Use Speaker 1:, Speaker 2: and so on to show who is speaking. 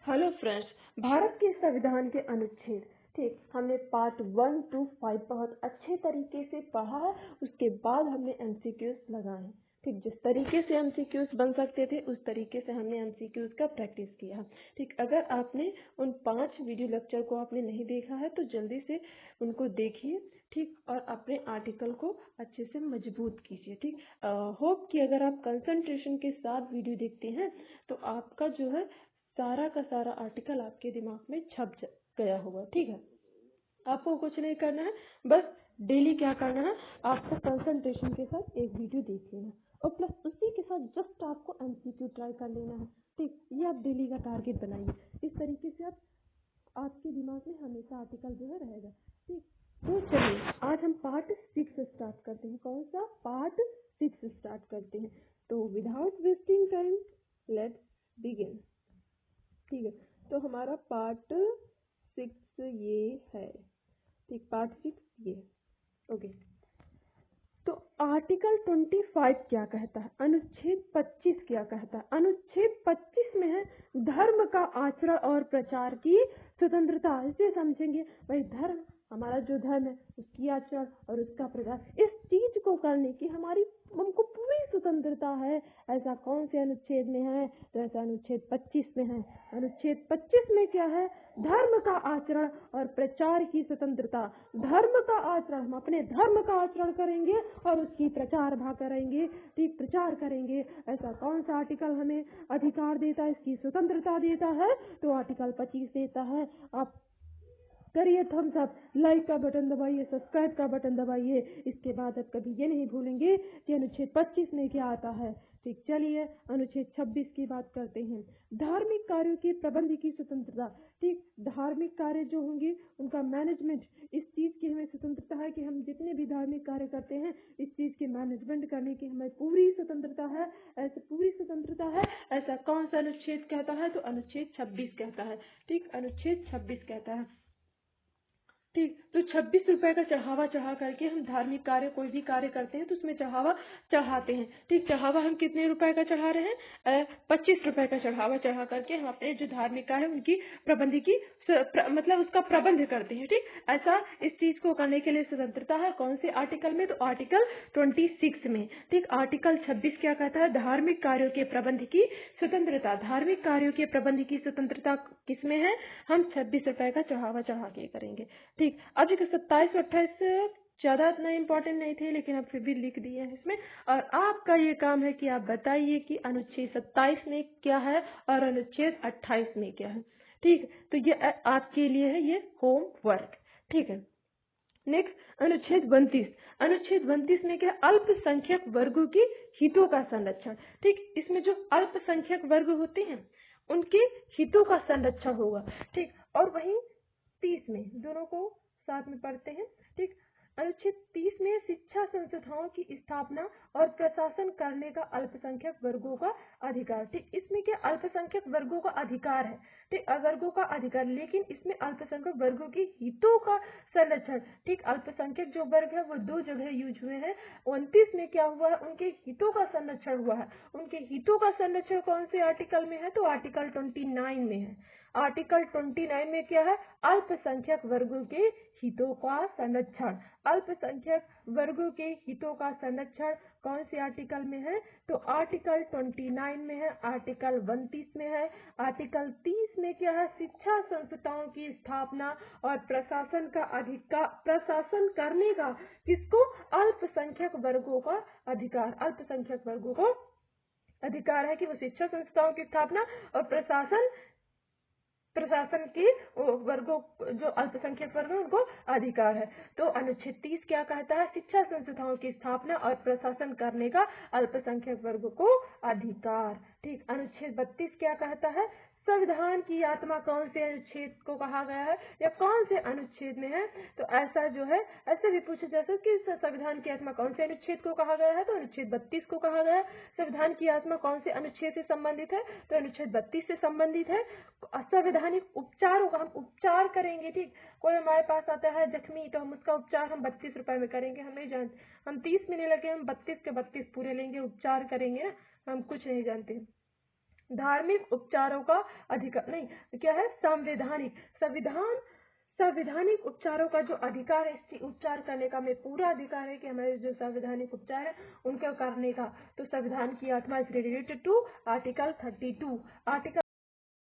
Speaker 1: Hello friends, Bharat के संविधान के अनुच्छेद ठीक हमने पार्ट 1 to 5 बहुत अच्छे तरीके से पढ़ा है। उसके बाद हमने एमसीक्यूज लगाए हैं। ठीक, जिस तरीके से एमसीक्यूज बन सकते थे उस तरीके से हमने एमसीक्यूज का प्रैक्टिस किया। ठीक, अगर आपने उन 5 वीडियो लेक्चर को आपने नहीं देखा है तो जल्दी से उनको देखिए। ठीक, और अपने आर्टिकल को अच्छे से मजबूत कीजिए। ठीक, होप कि अगर आप कंसंट्रेशन के साथ वीडियो देखते हैं तो आपका जो है सारा का सारा आर्टिकल आपके दिमाग में छप गया होगा। ठीक है, आपको कुछ नहीं करना है, बस डेली क्या करना है, आपको कंसंट्रेशन के साथ एक वीडियो देख लेना और प्लस उसी के साथ जस्ट आपको एमसीक्यू ट्राई कर लेना है। ठीक, ये आप डेली का टारगेट बनाइए। इस तरीके से आपके दिमाग में हमेशा आर्टिकल जो है रहेगा। ठीक, तो चलिए आज हम पार्ट 6 स्टार्ट करते हैं। कौन सा? पार्ट 6 स्टार्ट करते हैं। तो without wasting time let's begin. ठीक है, तो हमारा पार्ट 6 ये है। ठीक, पार्ट 6 ये। ओके, तो आर्टिकल 25 क्या कहता है? अनुच्छेद 25 क्या कहता है? अनुच्छेद 25 में है धर्म का आचरण और प्रचार की स्वतंत्रता। इसे समझेंगे भाई, धर्म हमारा जो धर्म है उसकी आचरण और उसका प्रचार, इस चीज को करने की हमको पूरी स्वतंत्रता है। ऐसा कौन से अनुच्छेद में है? तो ऐसा अनुच्छेद 25 में है। अनुच्छेद 25 में क्या है? धर्म का आचरण और प्रचार की स्वतंत्रता। धर्म का आचरण, हम अपने धर्म का आचरण करेंगे और उसकी प्रचार भा करेंगे। ठीक, प्रचार करेंगे। ऐसा कौन सा आर्टिकल हमें अधिकार देता है, इसकी स्वतंत्रता देता है? तो आर्टिकल 25 देता है। आप करिए थम्स अप, लाइक का बटन दबाइए, सब्सक्राइब का बटन दबाइए। इसके बाद अब कभी ये नहीं भूलेंगे कि अनुच्छेद 25 में क्या आता है। ठीक, चलिए अनुच्छेद 26 की बात करते हैं। धार्मिक कार्यों के प्रबंध की स्वतंत्रता। ठीक, धार्मिक कार्य जो होंगे उनका मैनेजमेंट, इस चीज की हमें स्वतंत्रता है कि हम जितने भी धार्मिक कार्य करते हैं इस चीज के मैनेजमेंट करने की हमें पूरी स्वतंत्रता है। ऐसे पूरी स्वतंत्रता है। ऐसा कौन सा अनुच्छेद कहता है? तो अनुच्छेद 26 कहता है। ठीक, अनुच्छेद 26 कहता है। ठीक, तो 26 रुपए का चढ़ावा चढ़ा करके हम धार्मिक कार्य, कोई भी कार्य करते हैं तो उसमें चढ़ावा चढ़ाते हैं। ठीक, चढ़ावा हम कितने रुपए का चढ़ा रहे हैं? 25 रुपए का चढ़ावा चढ़ा करके हम अपने जो धार्मिक कार्य उनकी प्रबंध की मतलब उसका प्रबंध करते हैं। ठीक, ऐसा इस चीज को करने के लिए स्वतंत्रता है। कौन से आर्टिकल में? तो आर्टिकल 26 में। ठीक, आर्टिकल 26 क्या कहता है? धार्मिक कार्यों के प्रबंध की स्वतंत्रता। धार्मिक कार्यों के प्रबंध की स्वतंत्रता किसमें है? हम 26 रुपए का चढ़ावा चढ़ा के करेंगे। ठीक, अब जो 27 और 28 ज्यादा इतना इम्पोर्टेंट नहीं थे लेकिन अब फिर भी लिख दिए हैं इसमें। और आपका ये काम है कि आप बताइए कि अनुच्छेद 27 में क्या है और अनुच्छेद 28 में क्या है। ठीक, तो ये आपके लिए है, ये होमवर्क। ठीक है, नेक्स्ट अनुच्छेद 32। अनुच्छेद 32 में क्या है? अल्पसंख्यक वर्गों के हितों का संरक्षण। ठीक, इसमें जो अल्पसंख्यक वर्ग होते हैं उनके हितों का संरक्षण होगा। ठीक, और वहीं 30 में, दोनों को साथ में पढ़ते हैं। ठीक, अनुच्छेद 30 में शिक्षा संस्थाओं की स्थापना और प्रशासन करने का अल्पसंख्यक वर्गों का अधिकार। ठीक, इसमें क्या? अल्पसंख्यक वर्गों का अधिकार है। ठीक, वर्गों का अधिकार, लेकिन इसमें अल्पसंख्यक वर्गों के हितों का संरक्षण। ठीक, अल्पसंख्यक जो वर्ग है वो 2 जगह यूज हुए हैं। 29 में क्या हुआ है? उनके हितों का संरक्षण हुआ है। उनके हितों का संरक्षण कौन से आर्टिकल में है? तो आर्टिकल 29 में है। आर्टिकल 29 में क्या है? अल्पसंख्यक वर्गों के हितों का संरक्षण। अल्पसंख्यक वर्गों के हितों का संरक्षण कौन से आर्टिकल में है? तो आर्टिकल 29 में है। आर्टिकल 29 में है। आर्टिकल 30 में क्या है? शिक्षा संस्थाओं की स्थापना और प्रशासन का अधिकार, प्रशासन करने का किसको? अल्पसंख्यक वर्गों का अधिकार। अल्पसंख्यक वर्गों को अधिकार है कि वो शिक्षा संस्थाओं की स्थापना और प्रशासन के वर्गों, जो अल्पसंख्यक वर्ग है उनको अधिकार है। तो अनुच्छेद 30 क्या कहता है? शिक्षा संस्थाओं की स्थापना और प्रशासन करने का अल्पसंख्यक वर्ग को अधिकार। ठीक, अनुच्छेद 32 क्या कहता है? संविधान की आत्मा कौन से अनुच्छेद को कहा गया है या कौन से अनुच्छेद में है? तो ऐसा जो है, ऐसे भी पूछा जा सकता है कि संविधान की आत्मा कौन से अनुच्छेद को कहा गया है? तो अनुच्छेद 32 को कहा गया है। संविधान की आत्मा कौन से अनुच्छेद से संबंधित है? तो अनुच्छेद 32 से संबंधित है। असंवैधानिक उपचारों का हम उपचार करेंगे। ठीक, कोई हमारे पास आता है जख्मी तो हम उसका उपचार हम 32 रुपए में करेंगे। हम नहीं जानते, हम 30 में नहीं लगे, हम 32 के 32 पूरे लेंगे, उपचार करेंगे ना, हम कुछ नहीं जानते। धार्मिक उपचारों का अधिकार नहीं, क्या है? संवैधानिक उपचारों का जो अधिकार है, उपचार करने का हमें पूरा अधिकार है कि हमारे जो संवैधानिक उपचार है उनको करने का। तो संविधान की आत्मा is related to article 32। Article